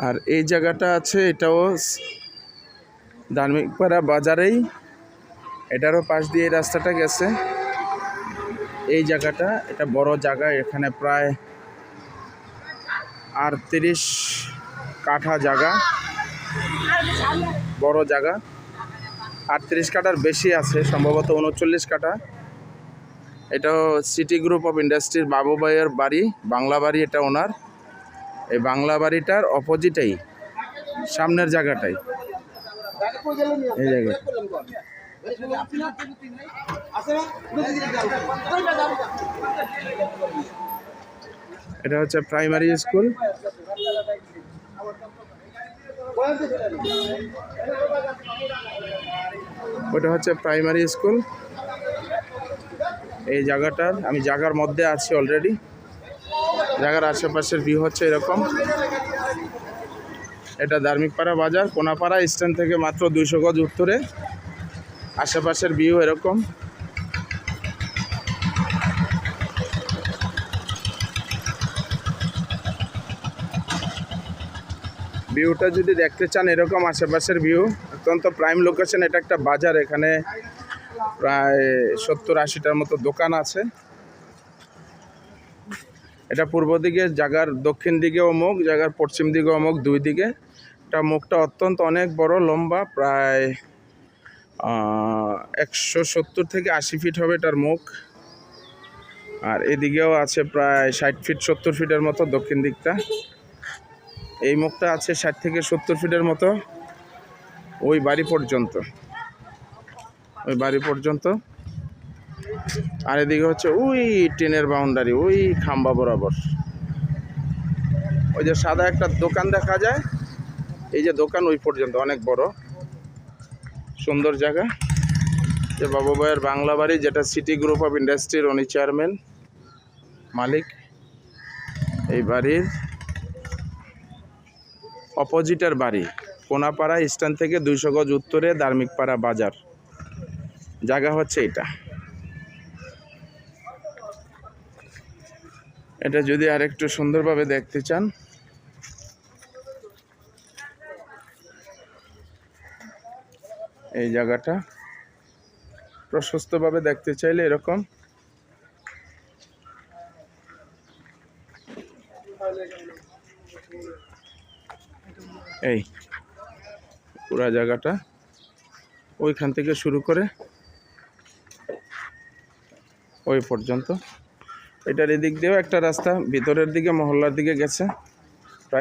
আর এই জায়গাটা আছে, এটাও ধার্মিকপাড়া বাজারেই, এটারও পাশ দিয়ে এই রাস্তাটা গেছে। এই জায়গাটা এটা বড় জায়গা, এখানে প্রায় 38 কাঠা জায়গা, বড় জায়গা। 38 কাঠার বেশি আছে, সম্ভবত 39 কাঠা। এটাও সিটি গ্রুপ অফ ইন্ডাস্ট্রির বাবু ভাইয়ের বাড়ি, বাংলা বাড়ি এটা ওনার। এই বাংলা বাড়িটার অপোজিটেই, সামনের জায়গাটাই এই জায়গা। এটা হচ্ছে প্রাইমারি স্কুল। ওটা হচ্ছে প্রাইমারি স্কুল। এই জায়গাটার আমি জায়গার মধ্যে আছি অলরেডি। জায়গার আশেপাশের ভিউ হচ্ছে এরকম। এটা ধার্মিকপাড়া বাজার, কোনাপাড়া স্ট্যান্ড থেকে মাত্র 200 গজ উত্তরে। আশেপাশের ভিউ এরকম। ভিউটা যদি দেখতে চান এরকম আশেপাশের ভিউ, অত্যন্ত প্রাইম লোকেশন। এটা একটা বাজার, এখানে প্রায় 70-80টার মতো দোকান আছে। এটা পূর্ব দিকে, জায়গার দক্ষিণ দিকেও মুখ, জায়গার পশ্চিম দিকেও মুখ, দুই দিকে। এটা মুখটা অত্যন্ত অনেক বড়, লম্বা, প্রায় 170 থেকে 80 ফিট হবে এটার মুখ। আর এদিকেও আছে প্রায় 60 ফিট 70 ফিটের মতো দক্ষিণ দিকটা। এই মুখটা আছে 60 থেকে 70 ফিটের মতো ওই বাড়ি পর্যন্ত, ওই বাড়ি পর্যন্ত। আর এদিকে হচ্ছে ওই ট্রেনের বাউন্ডারি, ওই খাম্বা বরাবর। ওই যে সাদা একটা দোকান দেখা যায়, এই যে দোকান, ওই পর্যন্ত অনেক বড় সুন্দর জায়গা। যে বাবু ভাইয়ের বাংলা বাড়ি, যেটা সিটি গ্রুপ অফ ইন্ডাস্ট্রির উনি চেয়ারম্যান, মালিক। এই বাড়ির অপোজিটের বাড়ি, কোনাপাড়া স্ট্যান্ড থেকে 200 গজ উত্তরে ধার্মিকপাড়া বাজার। জায়গা হচ্ছে এটা। এটা যদি আরেকটু সুন্দরভাবে দেখতে চান, এই জায়গাটা প্রশস্তভাবে দেখতে চাইলে এরকম। এই পুরা জায়গাটা ওইখান থেকে শুরু করে ওই পর্যন্ত। এটার এদিক দিয়েও একটা রাস্তা ভিতরের দিকে মহল্লার দিকে গেছে।